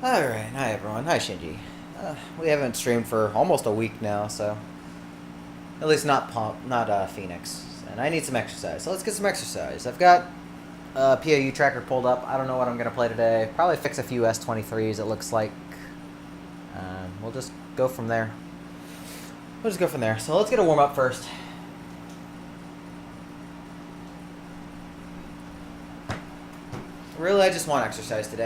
Alright, hi everyone. Hi Shinji. We haven't streamed for almost a week now, so at least not Phoenix. And I need some exercise, so let's get some exercise. I've got a PIU tracker pulled up. I don't know what I'm going to play today. Probably fix a few S23s, it looks like. We'll just go from there. So let's get a warm-up first. Really, I just want exercise today.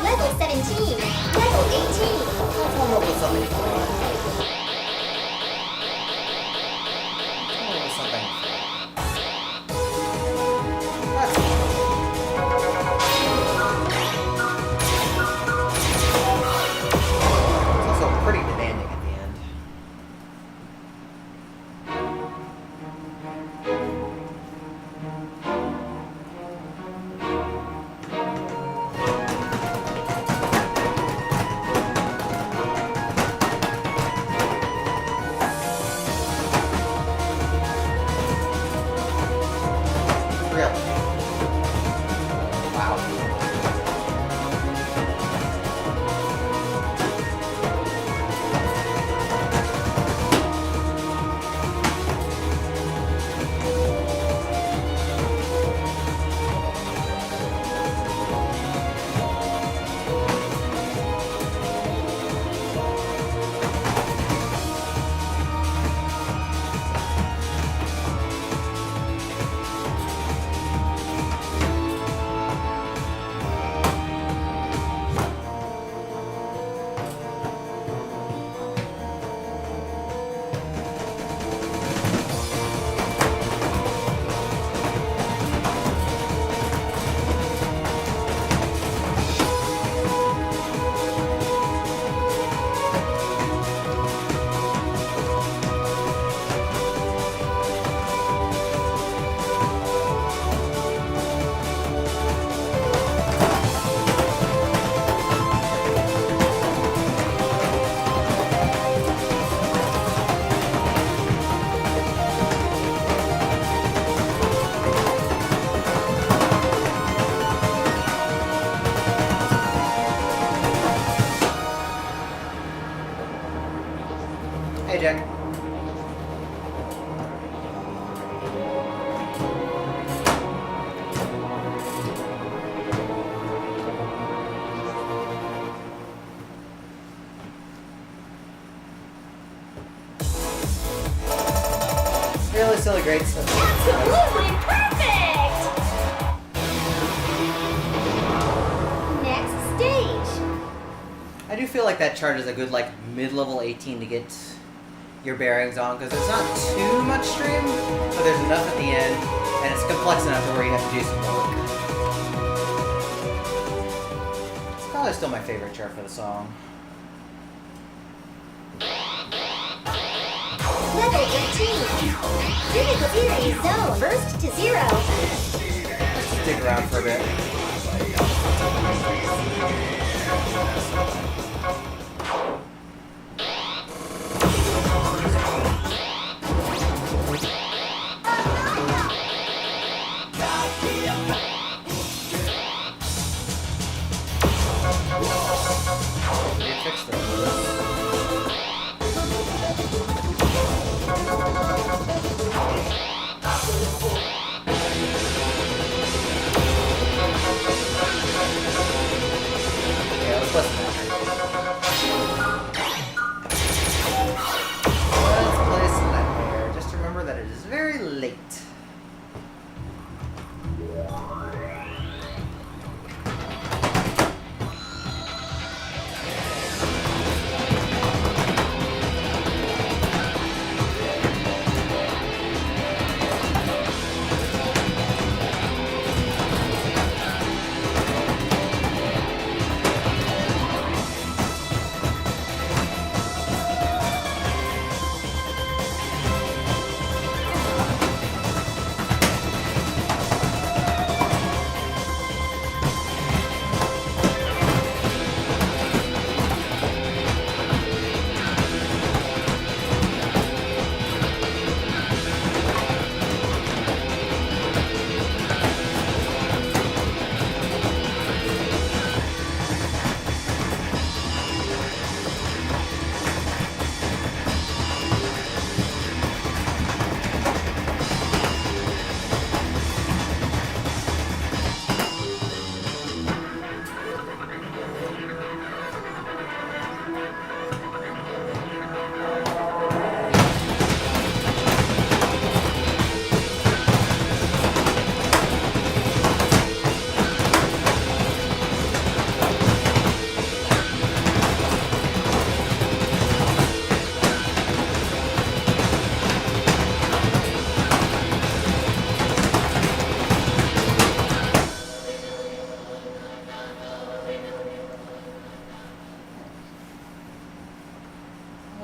Level 17, level 18. Let's warm up with something fun. It's also pretty demanding at the end. Hey, Jack. Really silly great stuff. Absolutely perfect! Next stage. I do feel like that chart is a good, like, mid-level 18 to get your bearings on, because there's not too much stream, but there's enough at the end, and it's complex enough to where you have to do some work. It's probably still my favorite chart for the song. Level 18. Critical theory zone. First to 0. Let's just dig around for a bit. Fix this. Yeah, let's listen to that.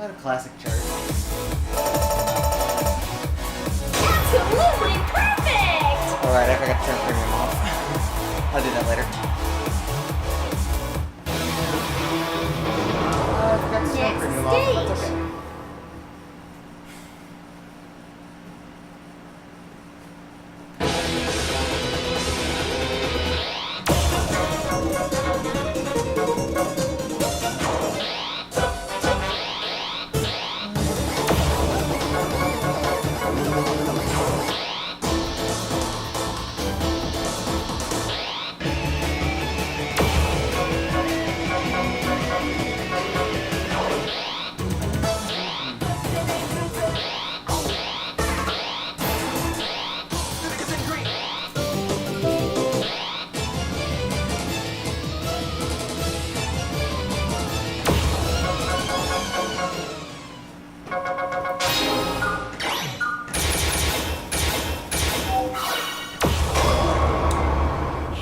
What a classic chart. Absolutely perfect! Alright, I forgot to turn premium off. I'll do that later. I forgot to turn premium off. That's okay.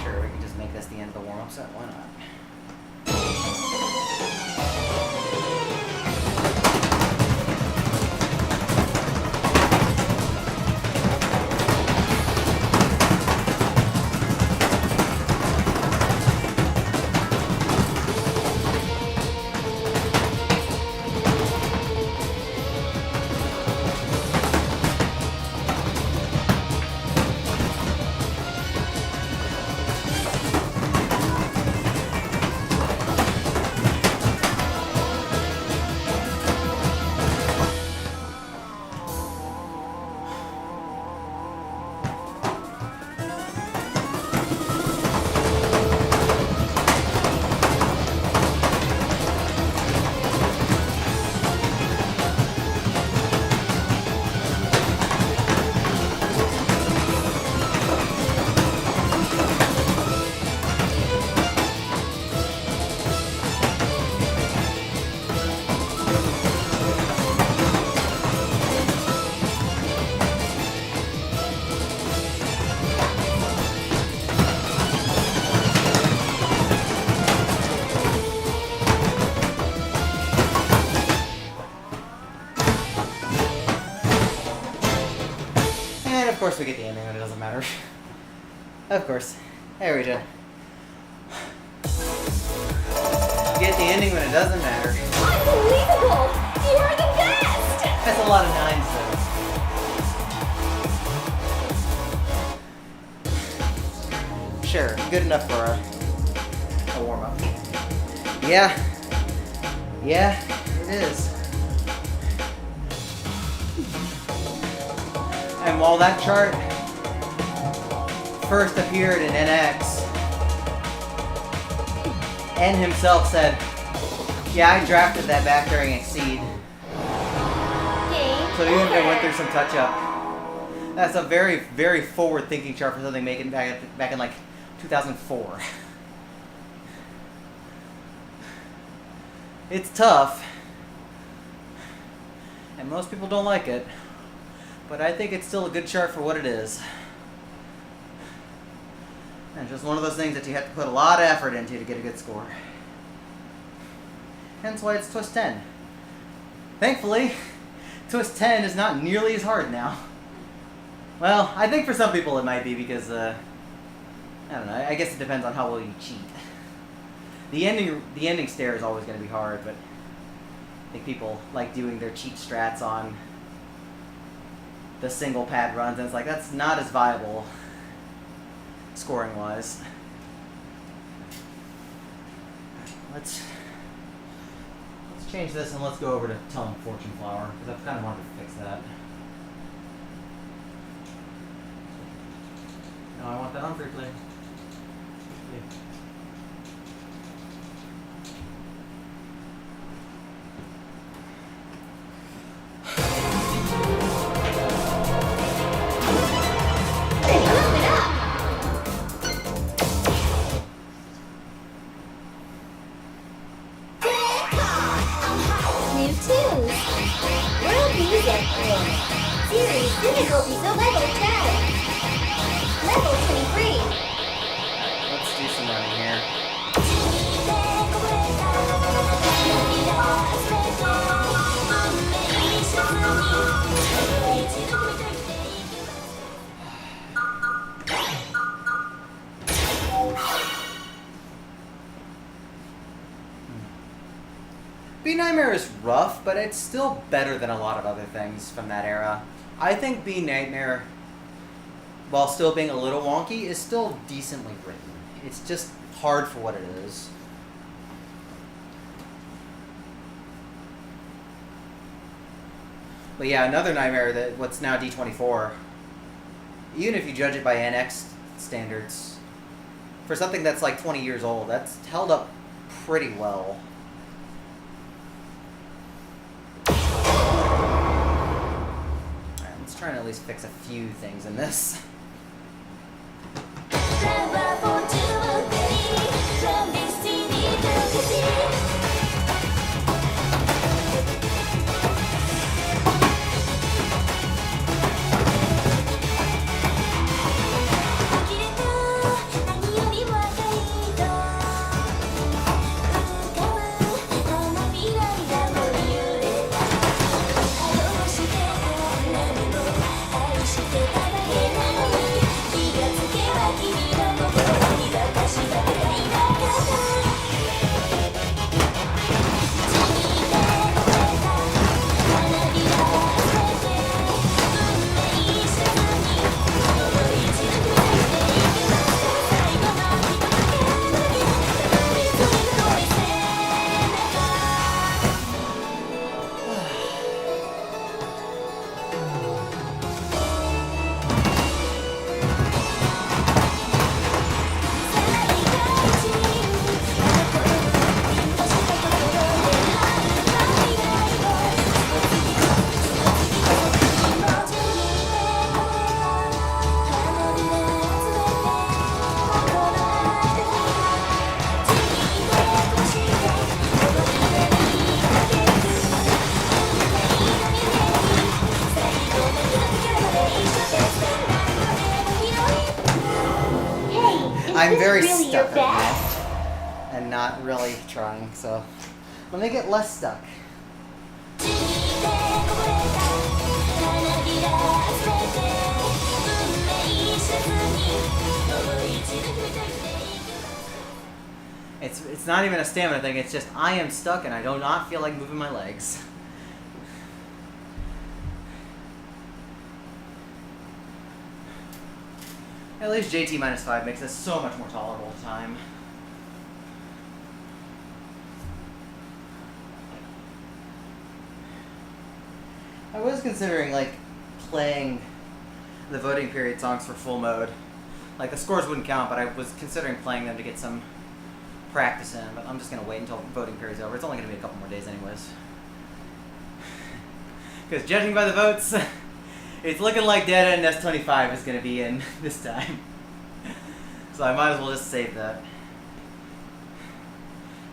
Sure, we can just make this the end of the warm-up set. Why not? And of course we get the ending, and it doesn't matter. Of course. There we go. Get the ending when it doesn't matter. Unbelievable! You are the best! That's a lot of nines, though. Sure, good enough for a warm-up. Yeah. Yeah, it is. And while that chart first appeared in NX, N himself said, yeah, I drafted that back during Exceed. Game So even if I went over. through some touch-up, that's a very, very forward-thinking chart for something making back in like 2004. It's tough, and most people don't like it, but I think it's still a good chart for what it is. And it's just one of those things that you have to put a lot of effort into to get a good score. Hence why it's Twist 10. Thankfully, Twist 10 is not nearly as hard now. Well, I think for some people it might be because, I don't know, I guess it depends on how well you cheat. The ending stare is always going to be hard, but I think people like doing their cheat strats on the single pad runs, and it's like, that's not as viable scoring wise. Let's change this and let's go over to Tongue Fortune Flower, because I've kind of wanted to fix that. No, I want that on free play. Free play. Move it up! New tunes. World Music Ring. Series difficulty so level 10. Level 23. Let's do some running here. Nightmare is rough, but it's still better than a lot of other things from that era. I think B Nightmare, while still being a little wonky, is still decently written. It's just hard for what it is. But yeah, another Nightmare that what's now D24, even if you judge it by NX standards, for something that's like 20 years old, that's held up pretty well. Alright, let's try and at least fix a few things in this. I'm very really stuck your right best? now, and not really trying, so let me get less stuck. It's not even a stamina thing, it's just I am stuck and I do not feel like moving my legs. At least JT -5 makes this so much more tolerable time. I was considering like playing the voting period songs for full mode. Like the scores wouldn't count, but I was considering playing them to get some practice in, but I'm just gonna wait until voting period's over. It's only gonna be a couple more days anyways. Because judging by the votes, it's looking like Dead End S25 is going to be in this time. So I might as well just save that.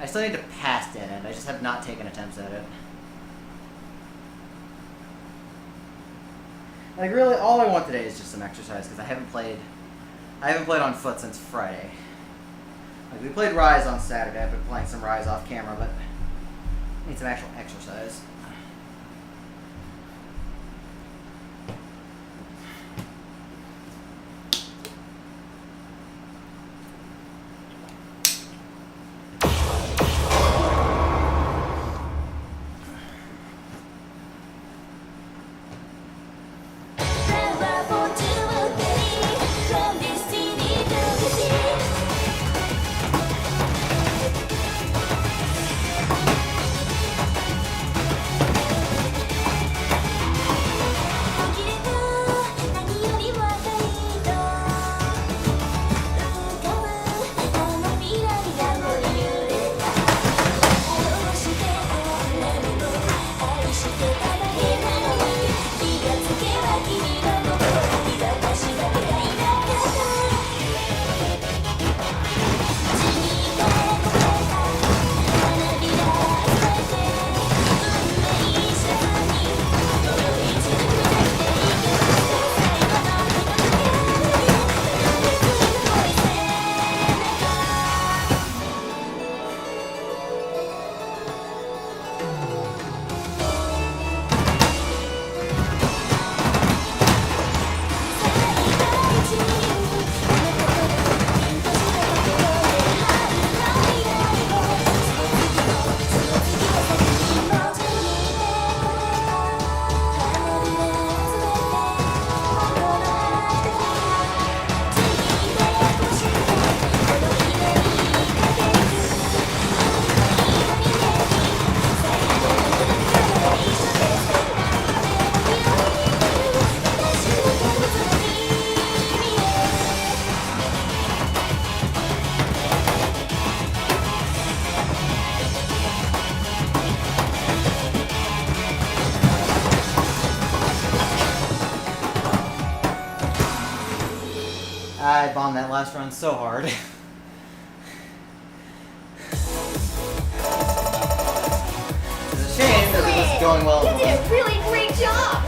I still need to pass Dead End. I just have not taken attempts at it. Like really, all I want today is just some exercise because I haven't played on foot since Friday. Like we played Rise on Saturday. I've been playing some Rise off camera, but I need some actual exercise. I bombed that last run so hard. It's a shame that it was going well. You did a really great job!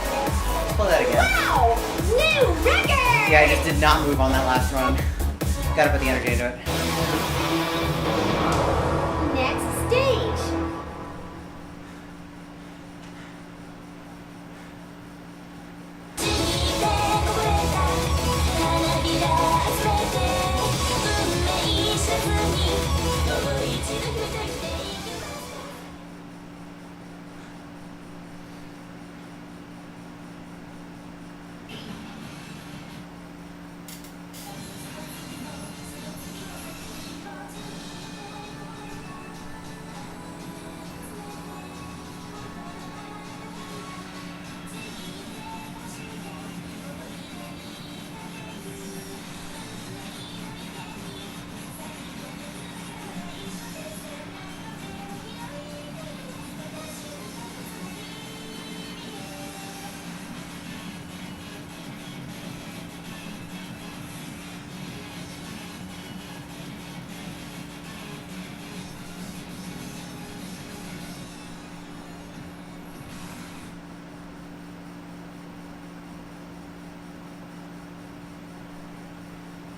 Play that again. Wow! New record! Yeah, I just did not move on that last run. Gotta put the energy into it. Next stage.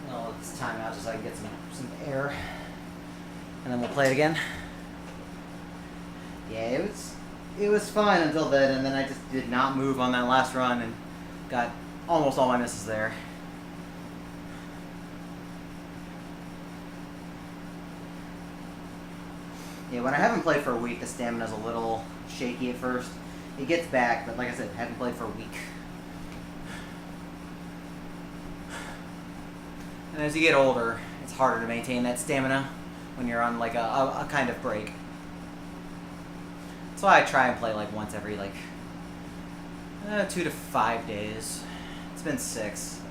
Well, let's time out just so I can get some air. And then we'll play it again. Yeah, it was fine until then, and then I just did not move on that last run and got almost all my misses there. Yeah, when I haven't played for a week, the stamina's a little shaky at first. It gets back, but like I said, haven't played for a week. And as you get older, it's harder to maintain that stamina when you're on like a kind of break. That's why I try and play like once every 2 to 5 days. It's been 6. So.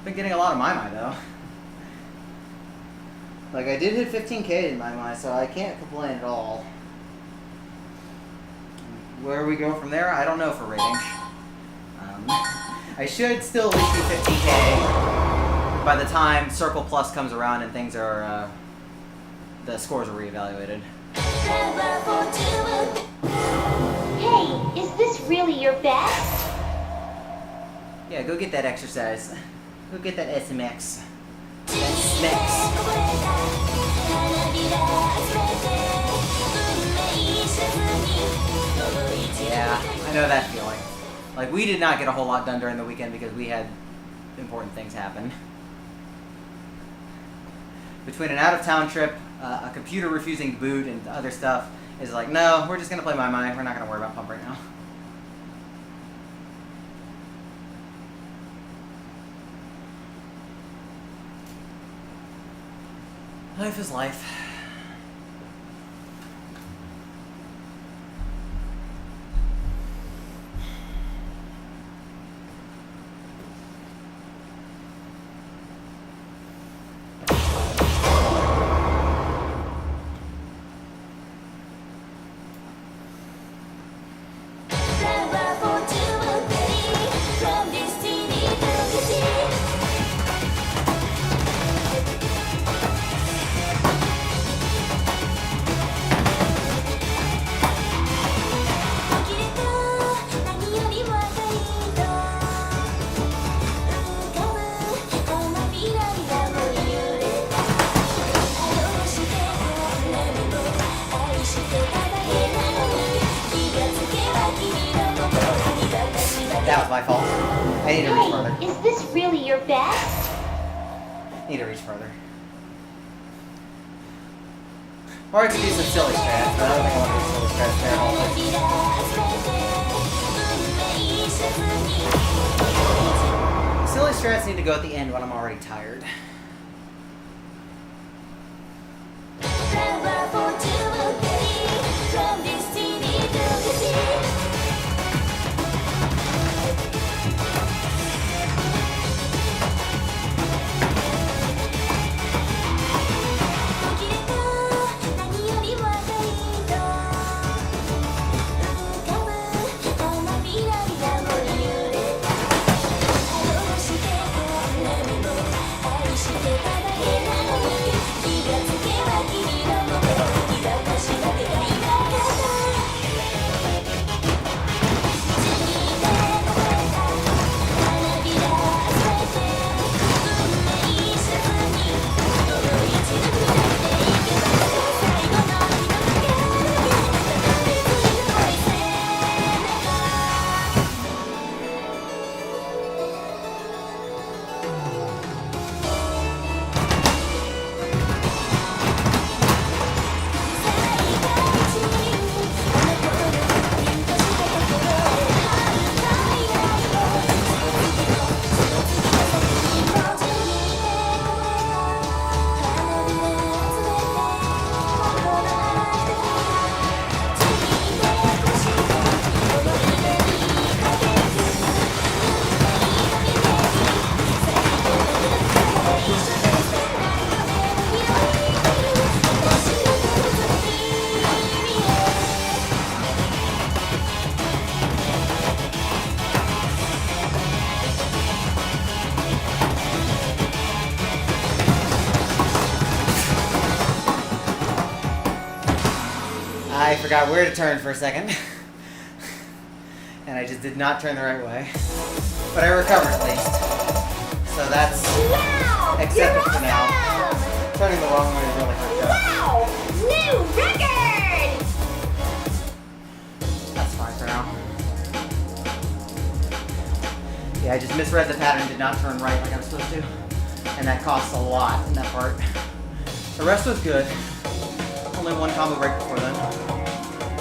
Been getting a lot of my though. Like I did hit 15K in my, so I can't complain at all. Where we go from there, I don't know for rating. I should still at least be 15K by the time Circle Plus comes around and things are, the scores are reevaluated. Hey, is this really your best? Yeah, go get that exercise. Go get that SMX. That SMX. Yeah, I know that feeling. Like, we did not get a whole lot done during the weekend because we had important things happen. Between an out-of-town trip, a computer refusing to boot, and other stuff, is like, no, we're just going to play my mind. We're not going to worry about Pump right now. Life is life. That was my fault. I need to reach further. Hey, is this really your best? Need to reach further. Or I could do some silly strats, but I don't think I want to do silly strats there at all. Silly strats need to go at the end when I'm already tired. forgot where to turn for a second. And I just did not turn the right way. But I recovered at least. So that's Wow! accepted You're for now. awesome! Turning the wrong way really hurt. Wow! New record! That's fine for now. Yeah, I just misread the pattern, did not turn right like I was supposed to. And that costs a lot in that part. The rest was good. Only one combo break before then.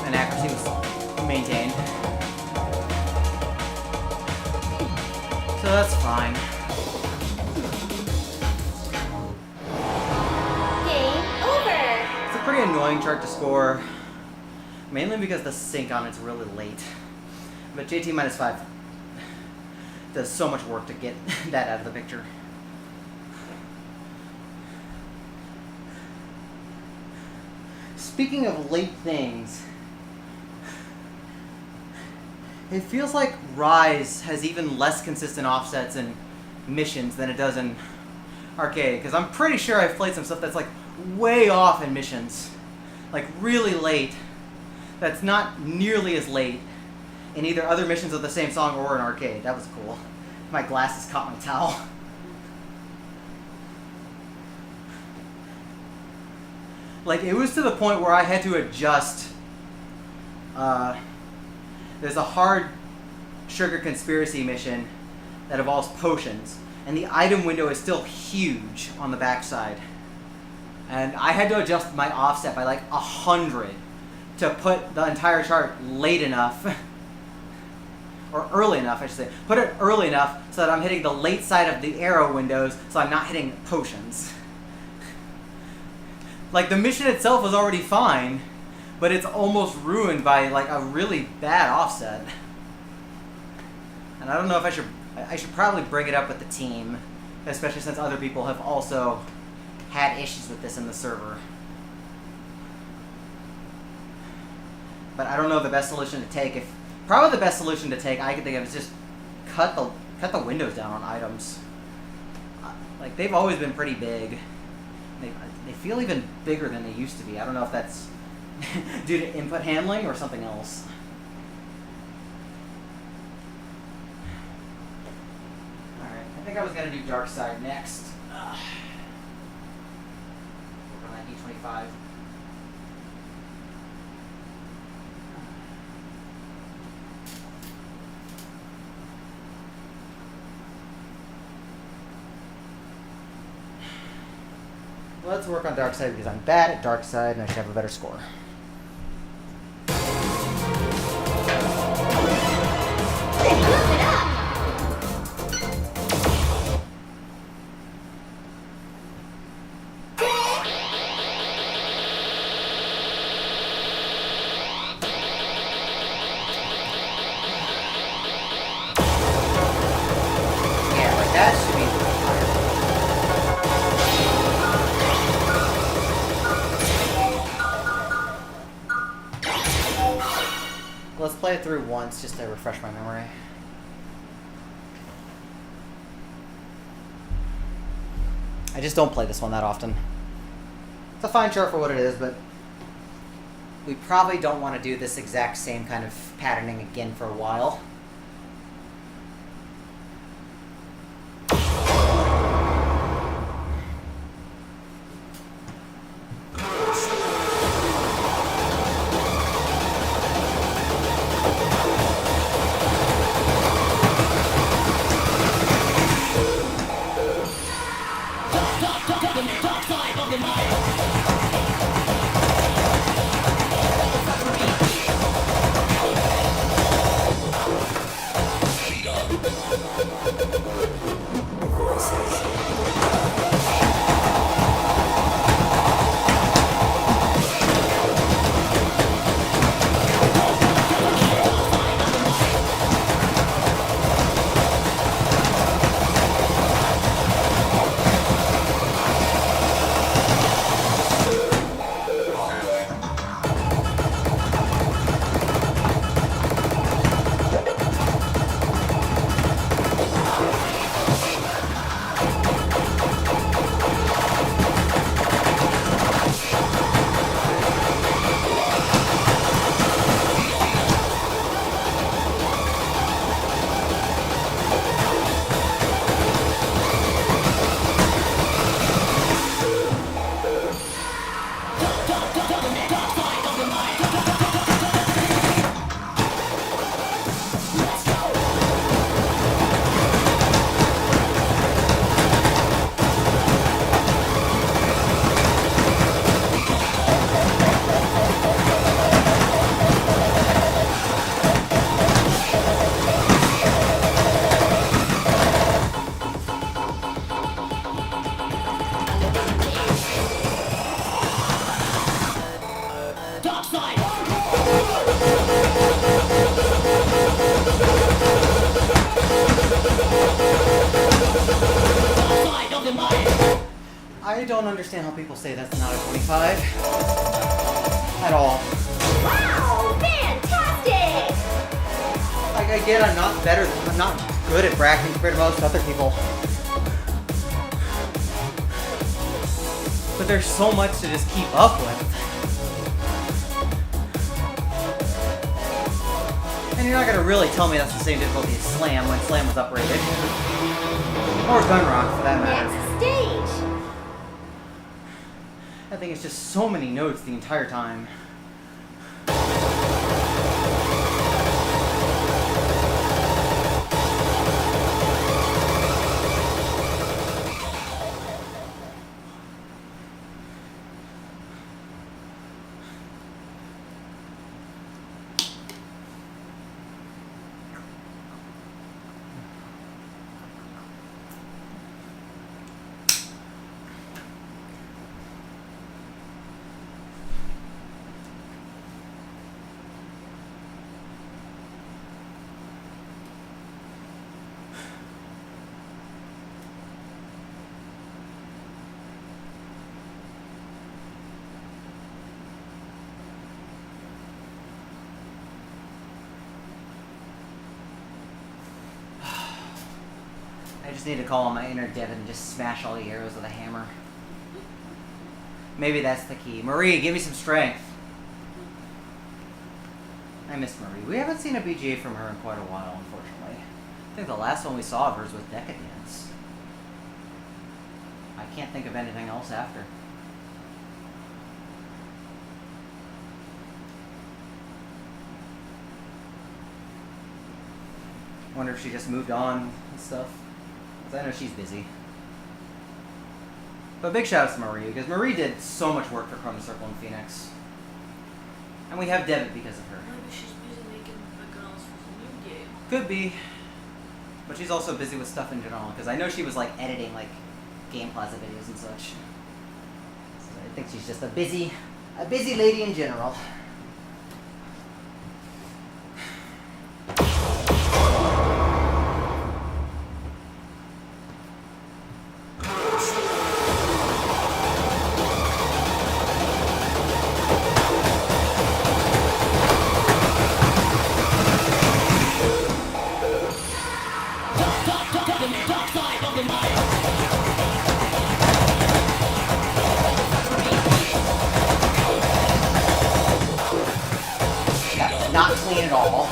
And accuracy was maintained. So that's fine. Game over! It's a pretty annoying chart to score. Mainly because the sync on it's really late. But JT -5 does so much work to get that out of the picture. Speaking of late things, it feels like Rise has even less consistent offsets and missions than it does in Arcade, because I'm pretty sure I've played some stuff that's like way off in missions, like really late, that's not nearly as late in either other missions of the same song or in Arcade. That was cool. My glasses caught my towel. Like, it was to the point where I had to adjust. There's a hard sugar conspiracy mission that involves potions, and the item window is still huge on the backside. And I had to adjust my offset by like 100 to put the entire chart late enough, or early enough, I should say. Put it early enough so that I'm hitting the late side of the arrow windows, so I'm not hitting potions. Like, the mission itself was already fine, but it's almost ruined by like a really bad offset. And I don't know if I should probably bring it up with the team, especially since other people have also had issues with this in the server. But I don't know the best solution to take. Probably the best solution to take I could think of is just cut the windows down on items. Like, they've always been pretty big. They feel even bigger than they used to be. I don't know if that's due to input handling or something else. Alright, I think I was going to do Dark Side next. Work on that D25. Let's work on Dark Side because I'm bad at Dark Side and I should have a better score. Let's move it up! Yeah, like that should be higher. Let's play it through once just to refresh my memory. I just don't play this one that often. It's a fine chart for what it is, but we probably don't want to do this exact same kind of patterning again for a while. don't understand how people say that's not a 25 at all. Wow, fantastic! Like, I get I'm not good at bracketing compared to most other people. But there's so much to just keep up with. And you're not gonna really tell me that's the same difficulty as Slam when Slam was uprated. Or Gun Rock, for that matter. Next stage! I think it's just so many notes the entire time. I just need to call on my inner Devin and just smash all the arrows with a hammer. Maybe that's the key. Marie, give me some strength. I miss Marie. We haven't seen a BGA from her in quite a while, unfortunately. I think the last one we saw of hers was Decadence. I can't think of anything else after. Wonder if she just moved on and stuff. Because I know she's busy. But big shout out to Marie, because Marie did so much work for Chrome Circle and Phoenix. And we have Devitt because of her. Maybe she's busy making backgrounds for the new game. Could be. But she's also busy with stuff in general, because I know she was like editing like Game Plaza videos and such. So I think she's just a busy lady in general. Not clean at all.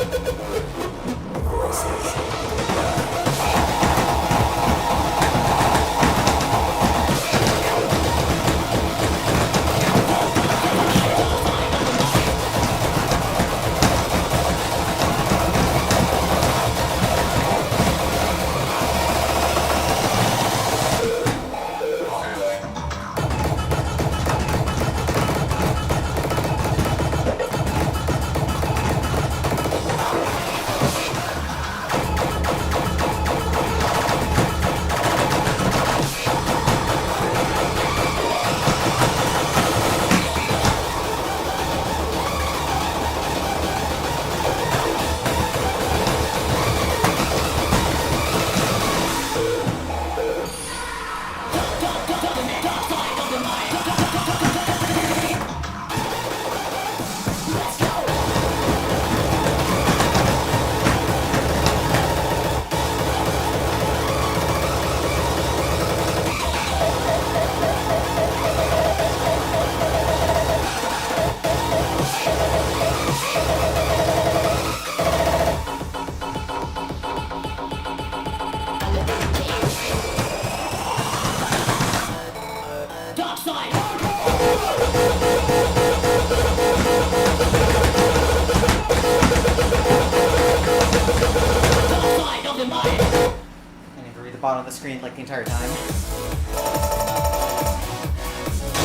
Bottom of the screen like the entire time.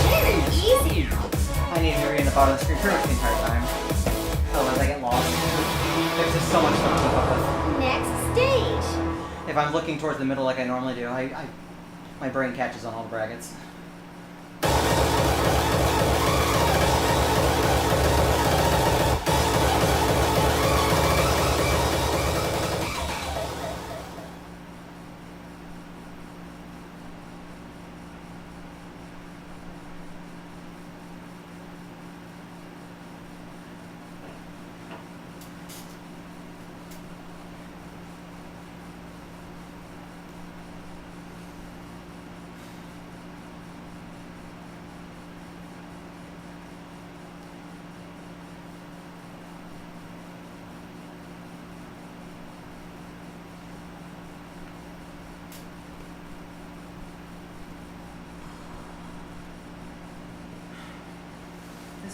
Very easy! I need to be in the bottom of the screen pretty much the entire time. Otherwise I get lost. There's just so much stuff to keep up with. Next stage! If I'm looking towards the middle like I normally do, my brain catches on all the brackets.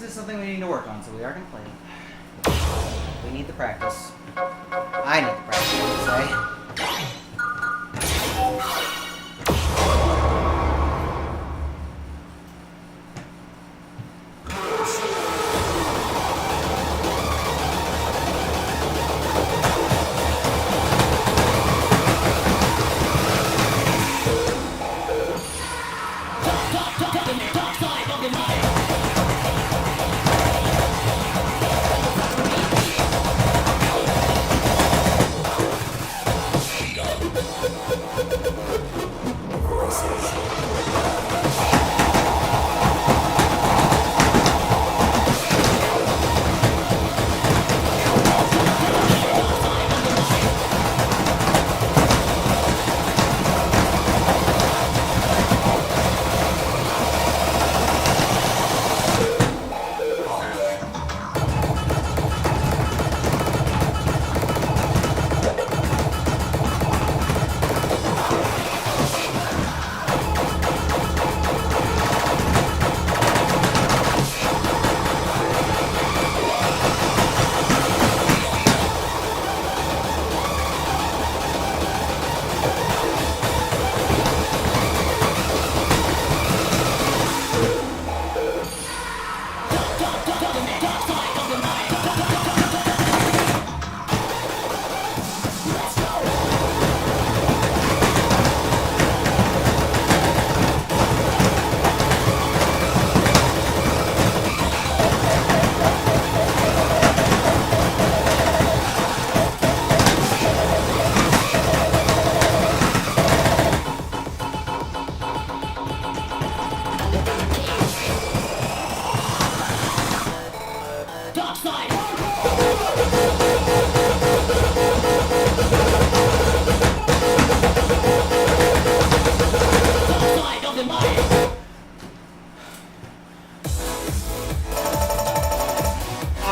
this is something we need to work on, so we are going to play it. We need the practice. I need the practice, I would say.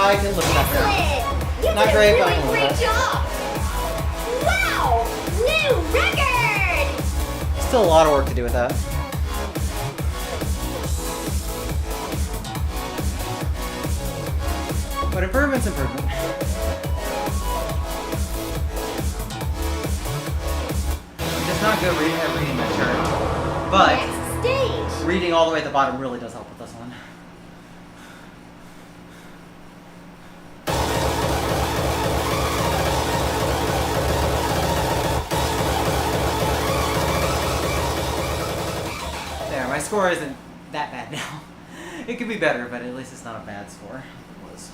I can look at that. Excellent! You Not did great, a but I really can live great with job! Wow! New record! Still a lot of work to do with that. But improvement's improvement. It's not good reading that chart, but Next stage! reading all the way at the bottom really does help with this one. There, my score isn't that bad now. It could be better, but at least it's not a bad score. It was.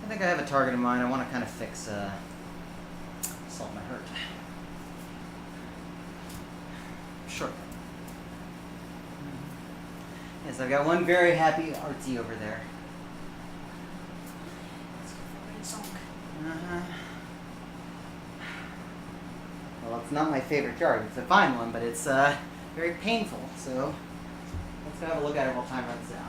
I think I have a target in mind. I want to kind of fix Salt My Hurt. Sure. Yes, I've got one very happy artsy over there. Uh-huh. Well, it's not my favorite chart. It's a fine one, but it's very painful. So let's go have a look at it while time runs out.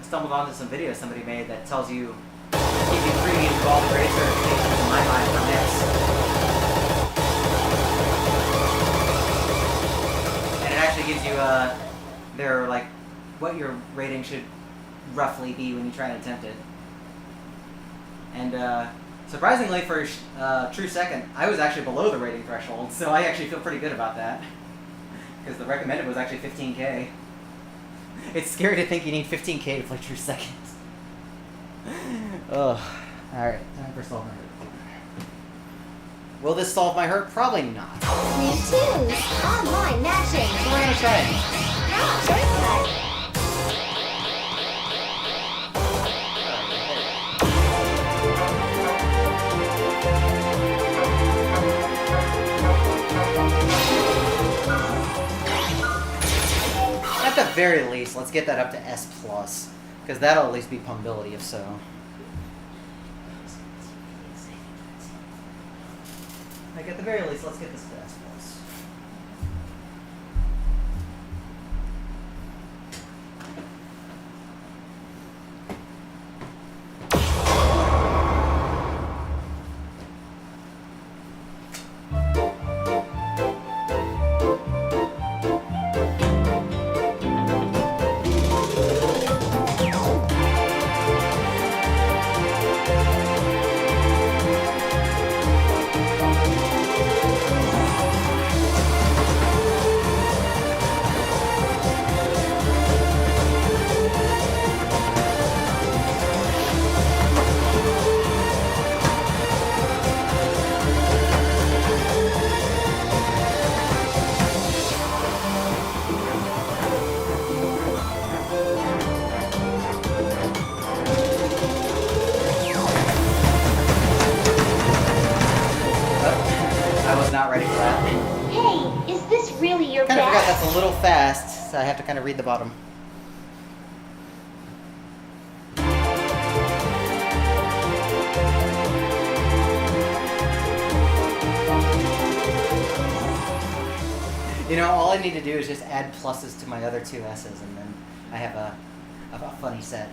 stumbled onto some videos somebody made that tells you if you preview all the grade certifications in my mind for mix. And it actually gives you their like what your rating should roughly be when you try and attempt it. And surprisingly for true second, I was actually below the rating threshold, so I actually feel pretty good about that. Because the recommended was actually 15K. It's scary to think you need 15K to play true second. Ugh. Alright, time for solve my hurt. Will this solve my hurt? Probably not. New tunes. Online matching. We're gonna try it. Draw shortcut. At the very least, let's get that up to S+, because that'll at least be pumpability if so. Like, at the very least, let's get this to S+. Not ready for that. Hey, is this really your Kind of forgot best? that's a little fast, so I have to kind of read the bottom. You know, all I need to do is just add pluses to my other two S's, and then I have a funny set.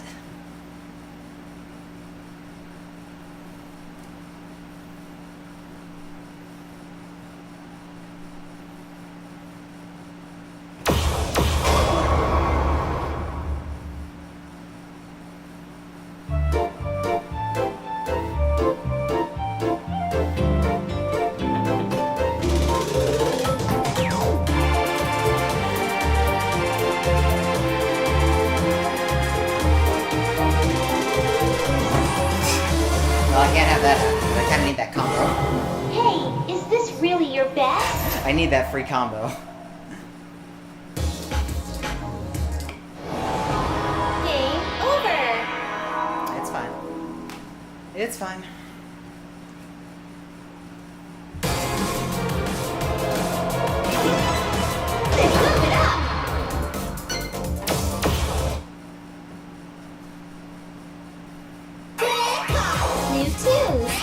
Well, I can't have that happen. I kind of need that combo. Hey, is this really your best? I need that free combo. Game over. It's fine. It's fine. Let's move it up. New tunes.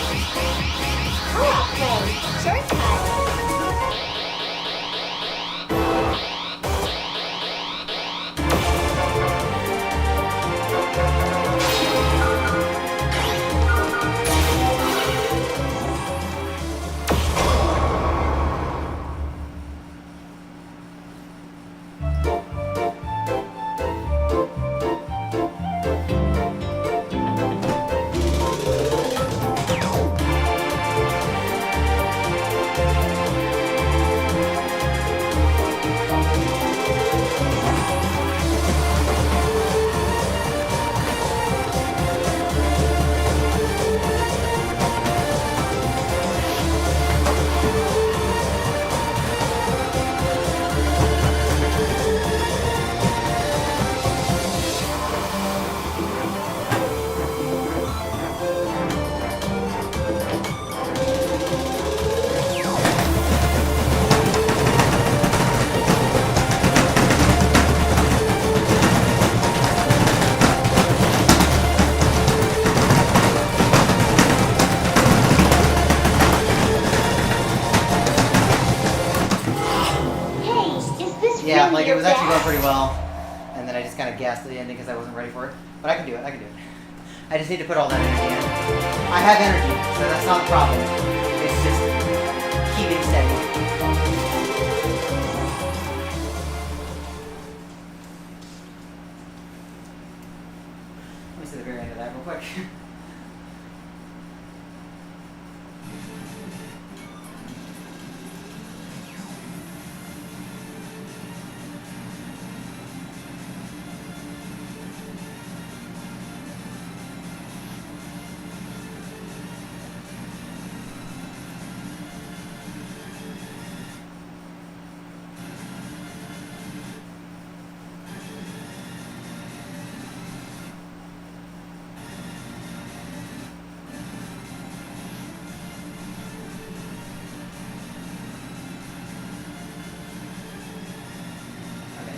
Co-op play. Shortcut. Hey, is this Yeah, really like it your was actually going best? pretty well, and then I I just kind of gassed the ending because I wasn't ready for it. But I can do it. I can do it. I just need to put all that energy in. I have energy, so that's not a problem. It's just keeping steady. Let me see the very end of that real quick.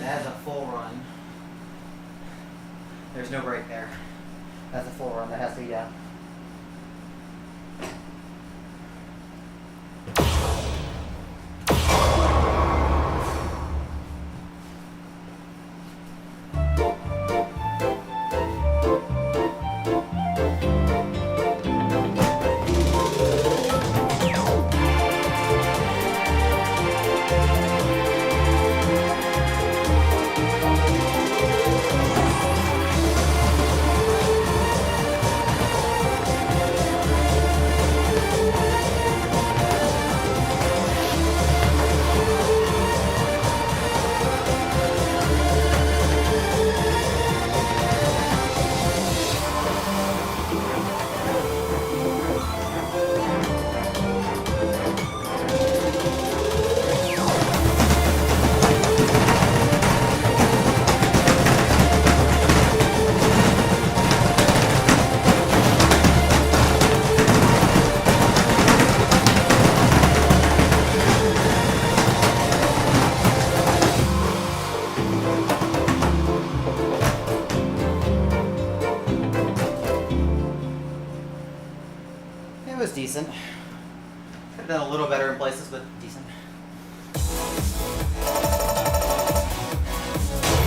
That has a full run. There's no break there. That's a full run. That has to be done. It was decent. Could have done a little better in places, but decent.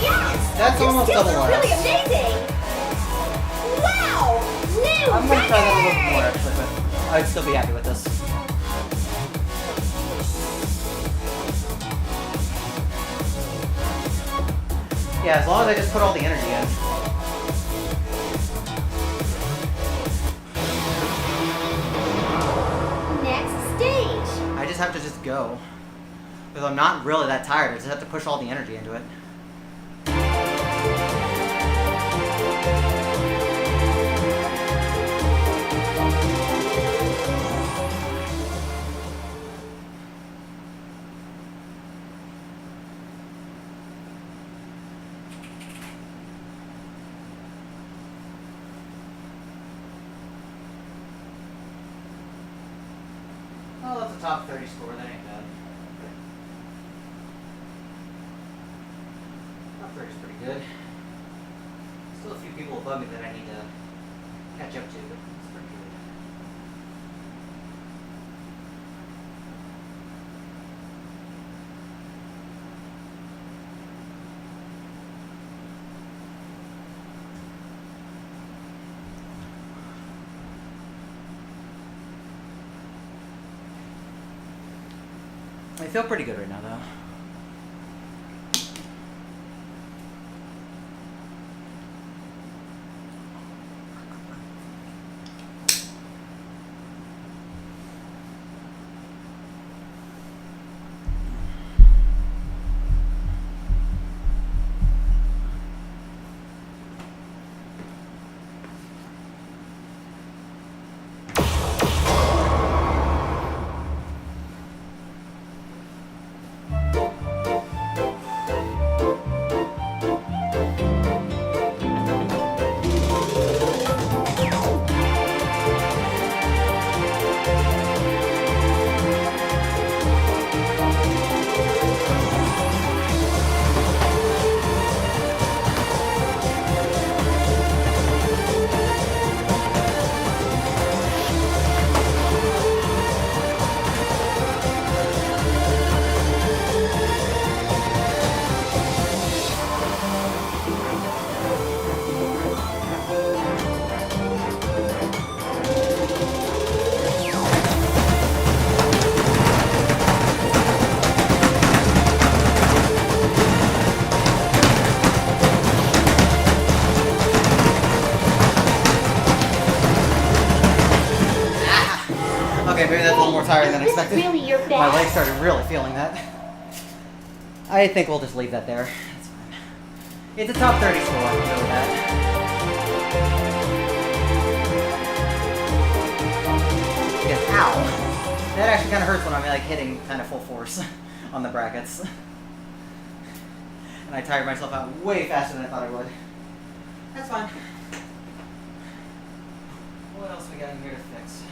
Yes! That's Your almost skills double are really X. amazing! Wow! New I'm gonna try that a little more record! actually, but I'd still be happy with this. Yeah, as long as I just put all the energy in. Next stage! I just have to just go. Because I'm not really that tired, I just have to push all the energy into it. Oh, that's a top 30 score, that ain't bad. Top 30 is pretty good. Still a few people above me that I need to catch up to, but it's pretty good. I feel pretty good right now, though. Okay, maybe that's a little more tiring than Is this expected. really your My best? legs started really feeling that. I think we'll just leave that there. It's fine. It's a top 30 score, really bad. Because, ow! That actually kind of hurts when I'm like hitting kind of full force on the brackets. And I tired myself out way faster than I thought I would. That's fine. What else we got in here to fix?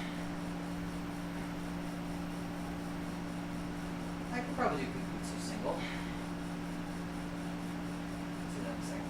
I could probably do Kukutsu single. Let's do that in a second.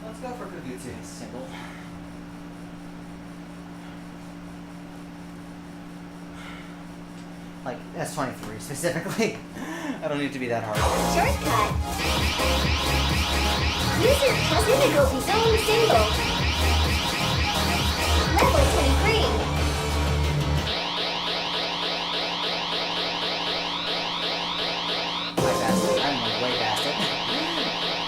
Let's go for Kugutsu single. Like S23 specifically. I don't need it to be that hard. Shortcut. User plus difficulty zone single. Level 23. Way past it. I'm like way past it.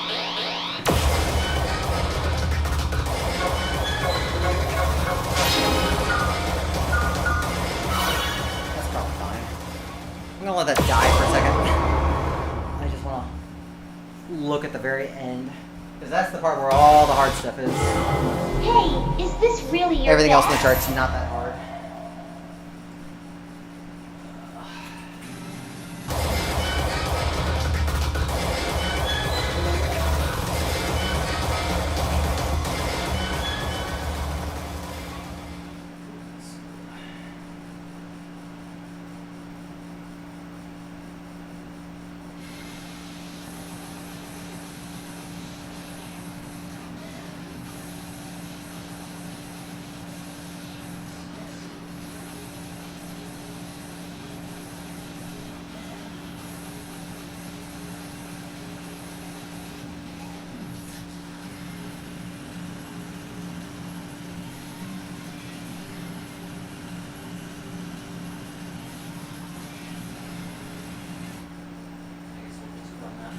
That's probably fine. I'm gonna let that die for a second. I just wanna look at the very end. Because that's the part where all the hard stuff is. Hey, is this really your Everything else in the best? chart's not that hard. I guess we'll just run that.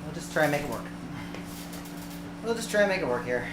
We'll just try and make it work. We'll just try and make it work here.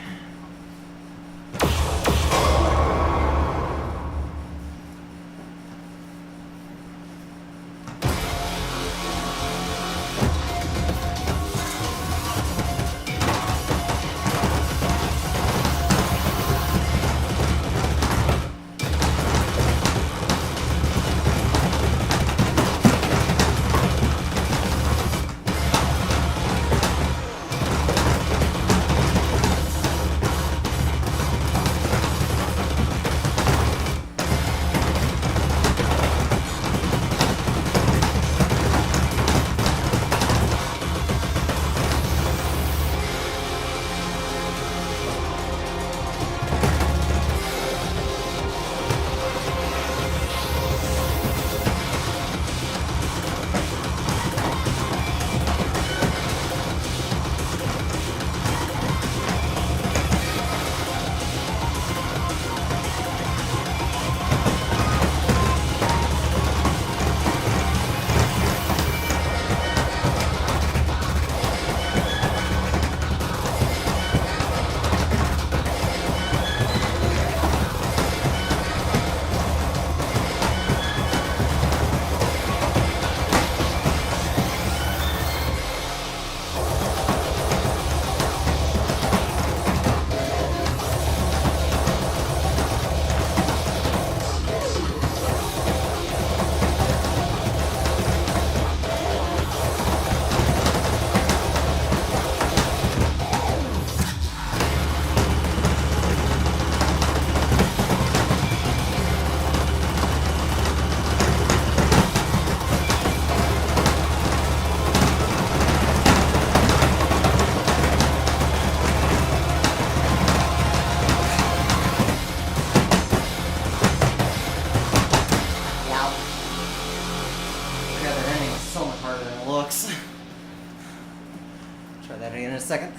Try that again in a second.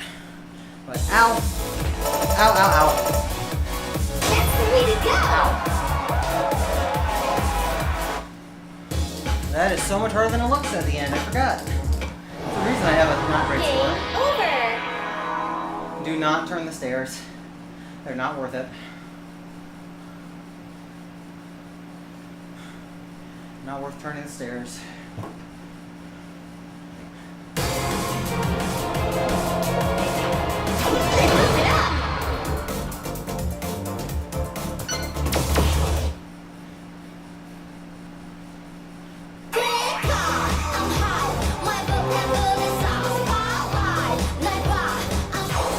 But ow! Ow, ow, ow. That's the way to go! That is so much harder than it looks at the end. I forgot. That's the reason I have a not great Game score. over! Do not turn the stairs. They're not worth it. Not worth turning the stairs. They moved it up!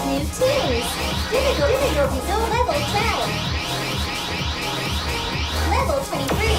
New teams! Difficulty zone level 10! Level 23!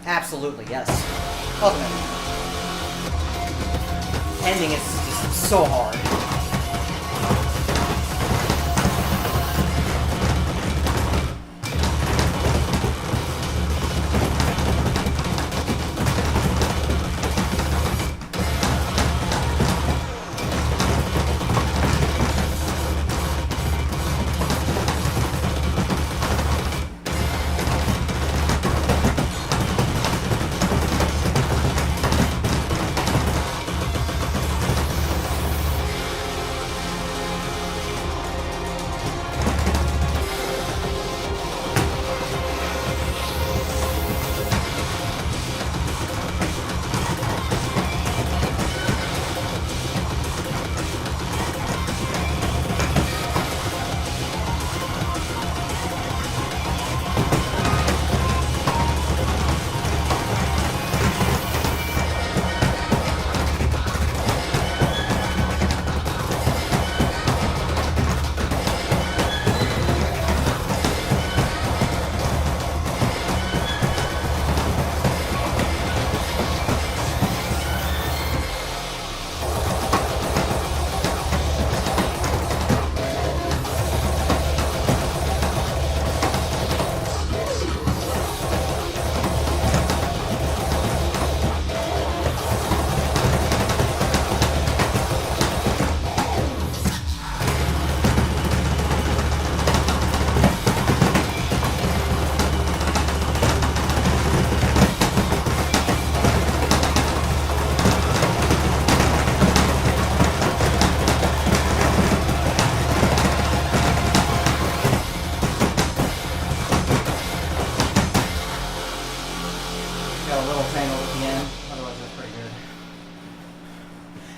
Absolutely, yes. Okay. Ending is just so hard.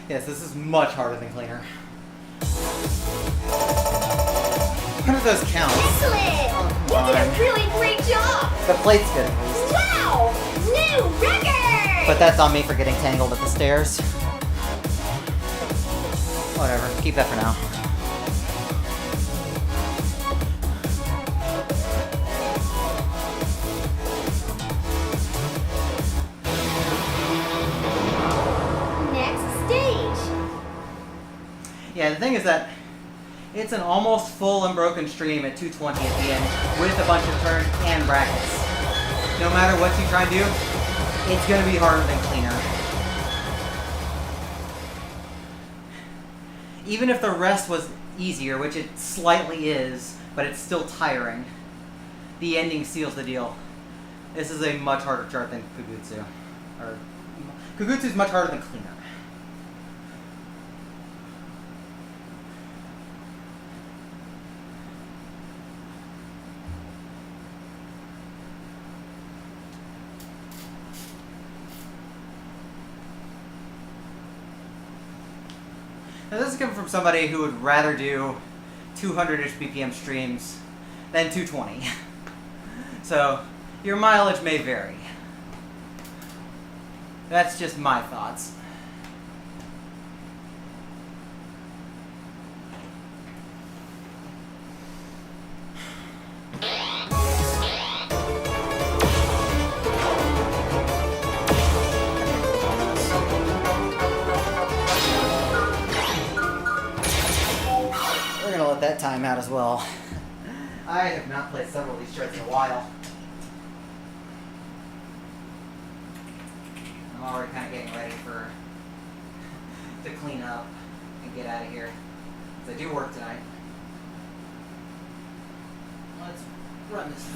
Yes, this is much harder than cleaner. What are those counts? Excellent! You did a really great job! The plate's good at least. Wow! New record! But that's on me for getting tangled at the stairs. Whatever, keep that for now. Next stage! Yeah, the thing is that it's an almost full unbroken stream at 220 at the end with a bunch of turns and brackets. No matter what you try to do, it's going to be harder than cleaner. Even if the rest was easier, which it slightly is, but it's still tiring, the ending seals the deal. This is a much harder chart than Kugutsu. Kugutsu is much harder than cleaner. Now this is coming from somebody who would rather do 200-ish BPM streams than 220. So your mileage may vary. That's just my thoughts. We're gonna let that time out as well. I have not played several of these charts in a while. I'm already kind of getting ready to clean up and get out of here. Because I do work tonight. Let's run this.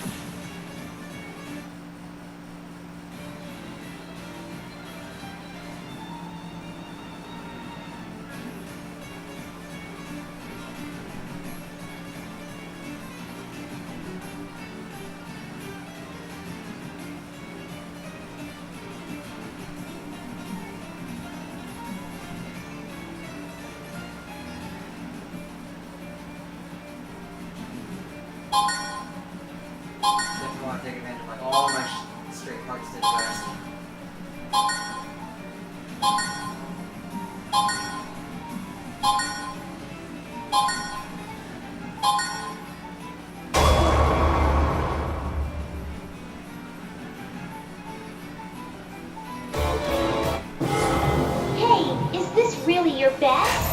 Definitely want to take advantage of like all my straight parts to rest. Hey, is this really your best?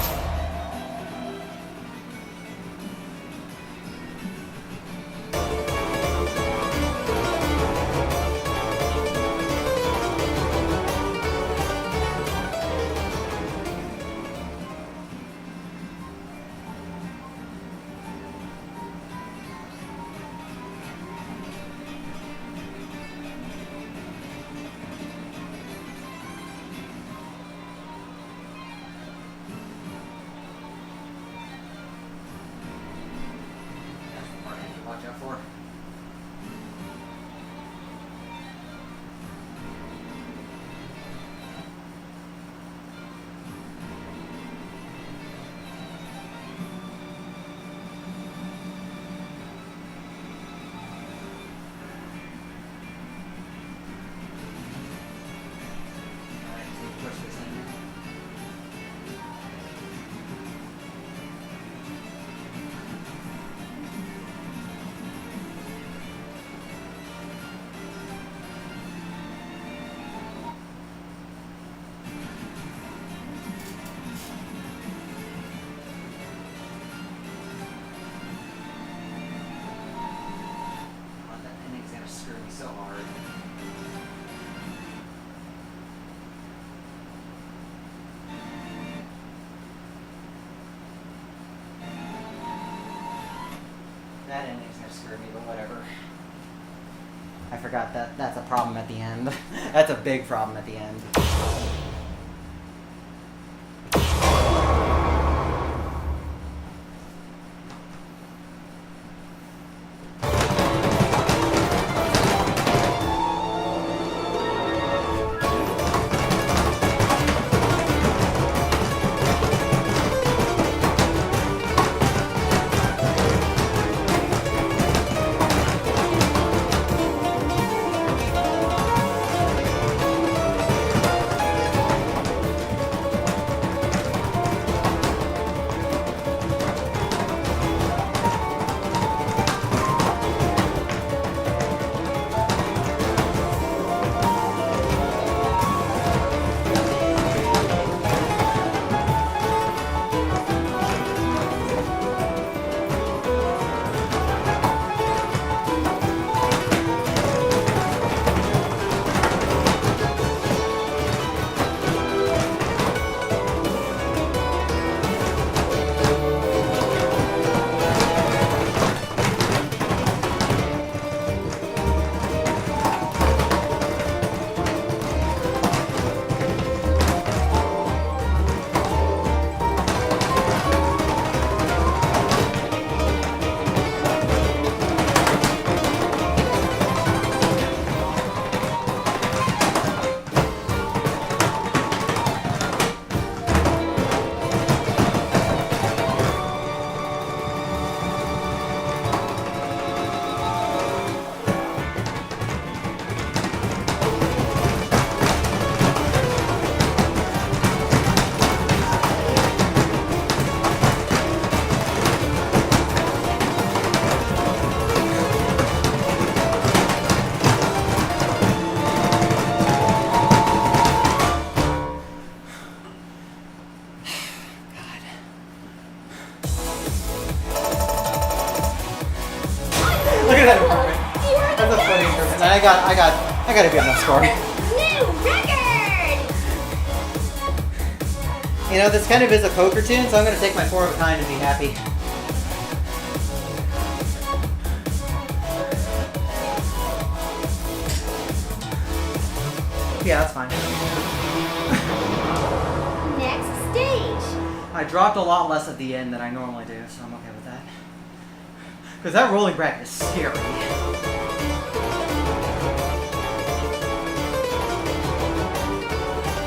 That's the part I need to watch out for. Alright, so push this in. God, that ending's gonna screw me so hard. That ending's gonna screw me, but whatever. I forgot that that's a problem at the end. That's a big problem at the end. I gotta be on that score. New record! You know, this kind of is a poker tune, so I'm gonna take my 4 of a kind and be happy. Yeah, that's fine. Next stage. I dropped a lot less at the end than I normally do, so I'm okay with that. Because that rolling bracket is scary.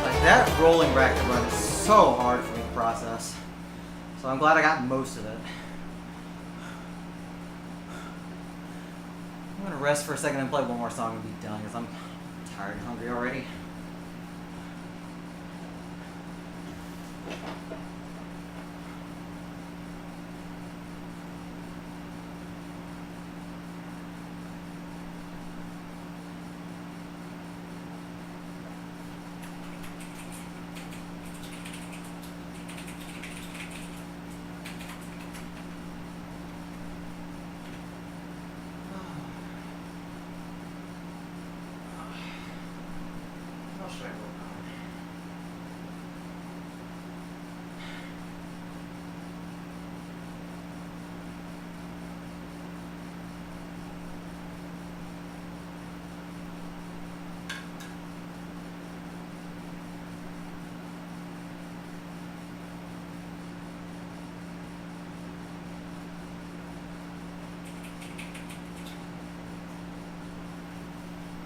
Like, that rolling bracket run is so hard for me to process. So I'm glad I got most of it. I'm gonna rest for a second and play one more song and be done, because I'm tired and hungry already. What else should I work on?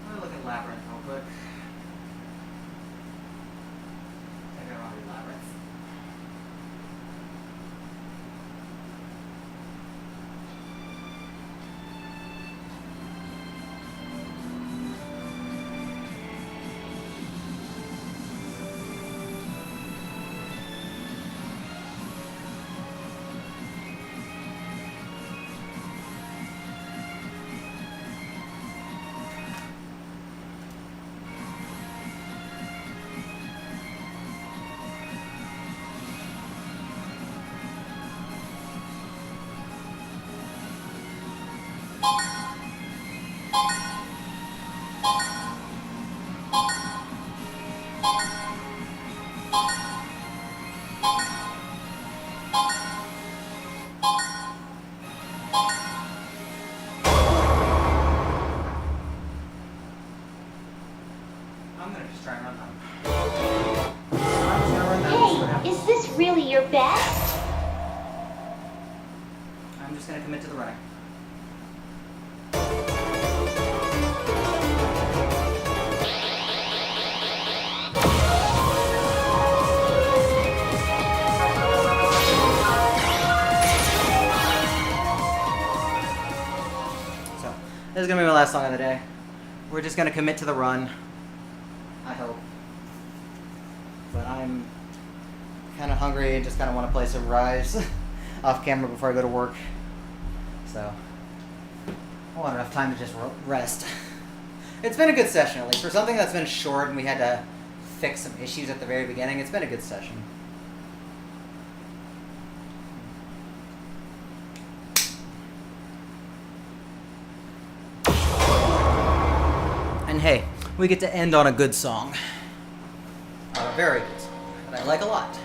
I'm gonna look at Labyrinth real quick. I think I want to read Labyrinth. I'm gonna just try and run that. I'm just gonna run that and see what Hey, happens. is this really your best? I'm just gonna commit to the running. So, this is gonna be my last song of the day. We're just gonna commit to the run. I hope. But I'm kind of hungry and just kind of want to play some Rise off camera before I go to work. So, I want enough time to just rest. It's been a good session, at least. For something that's been short and we had to fix some issues at the very beginning, it's been a good session. And hey, we get to end on a good song. A very good song that I like a lot.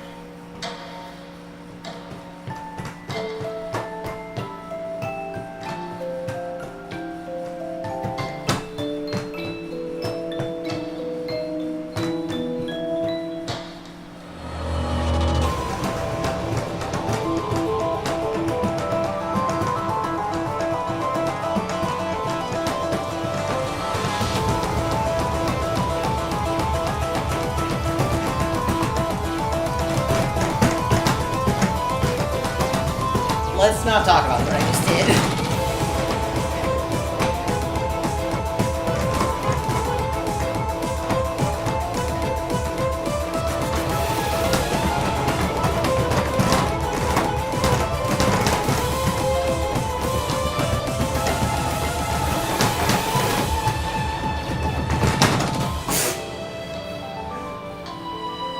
Let's not talk about what I just did.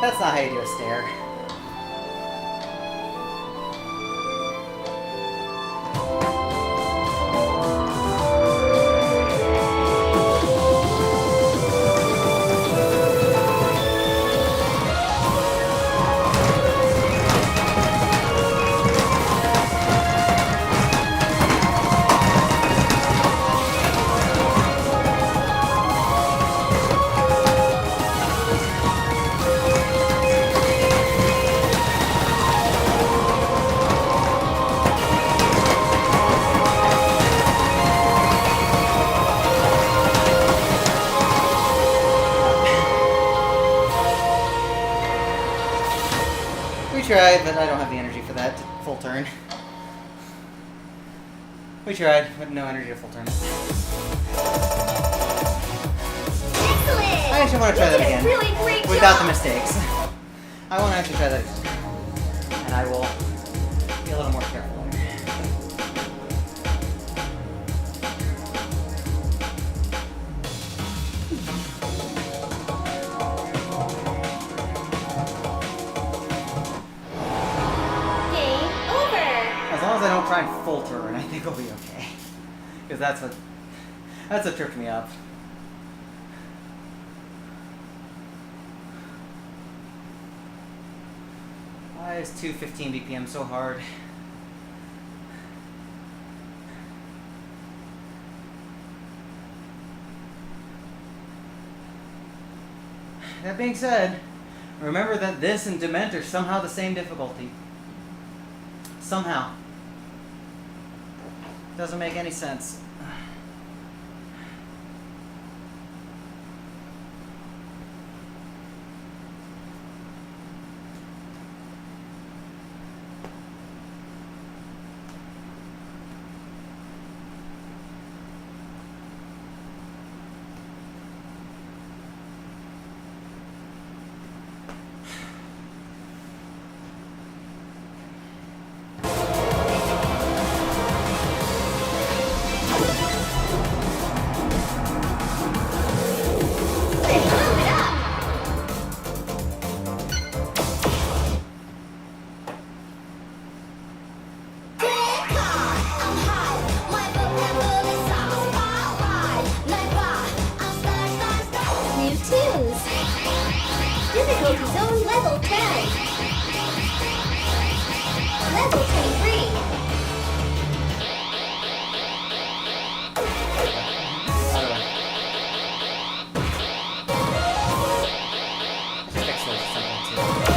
That's not how you do a stare. We tried, but I don't have the energy for that full turn. We tried, but no energy to full turn. Excellent! I actually want to try You that did a again. really great Without the job. mistakes. I want to actually try that again. And I will be a little more careful later. Game over. As long as I don't try and full turn, I think I'll be okay. Because that's what tripped me up. Why is 215 BPM so hard? That being said, remember that this and Dement are somehow the same difficulty. Somehow. Doesn't make any sense. Let's move it up. New tunes. Difficulty zone level 10. Level 23. Fix those something too.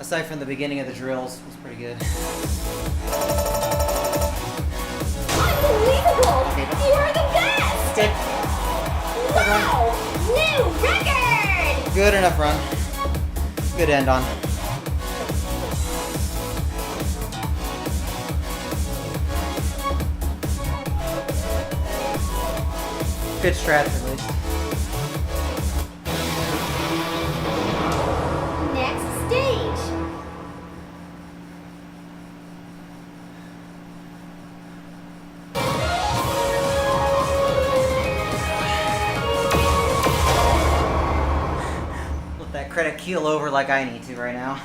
Aside from the beginning of the drills, it was pretty good. Unbelievable! Okay, that's- You are the best! Good. Wow! New record! Good enough run. Good to end on. Good strats at least. Next stage. keel over like I need to right now.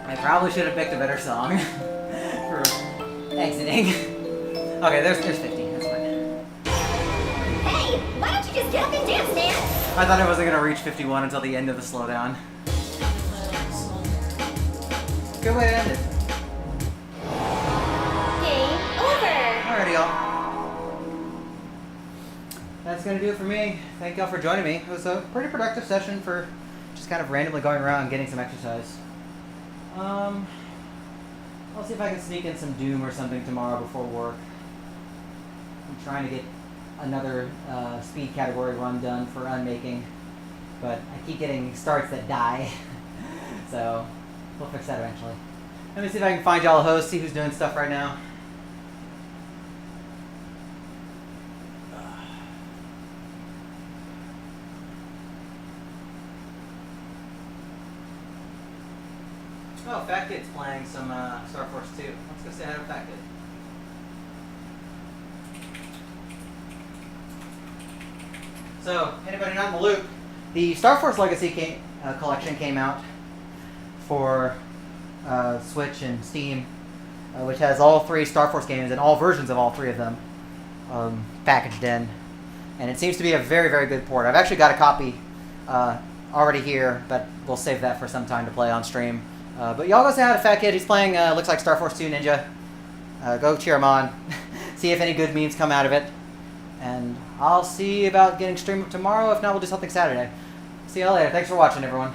I probably should have picked a better song for exiting. Okay, there's 50. That's fine. Hey, why don't you just get up and dance, man? I thought I wasn't gonna reach 51 until the end of the slowdown. Good way to end it. Game over. Alrighty, y'all. That's gonna do it for me. Thank y'all for joining me. It was a pretty productive session for just kind of randomly going around and getting some exercise. I'll see if I can sneak in some Doom or something tomorrow before work. I'm trying to get another speed category run done for unmaking, but I keep getting starts that die. So we'll fix that eventually. Let me see if I can find y'all a host, see who's doing stuff right now. Oh, Fat Kid's playing some Star Force 2. Let's go say hi to Fat Kid. So, anybody not in the loop, the Star Force Legacy collection came out for Switch and Steam, which has all 3 Star Force games and all versions of all 3 of them packaged in. And it seems to be a very, very good port. I've actually got a copy already here, but we'll save that for some time to play on stream. But y'all go say hi to Fat Kid. He's playing, looks like Star Force 2 Ninja. Go cheer him on. See if any good memes come out of it. And I'll see about getting stream up tomorrow. If not, we'll do something Saturday. See y'all later. Thanks for watching, everyone.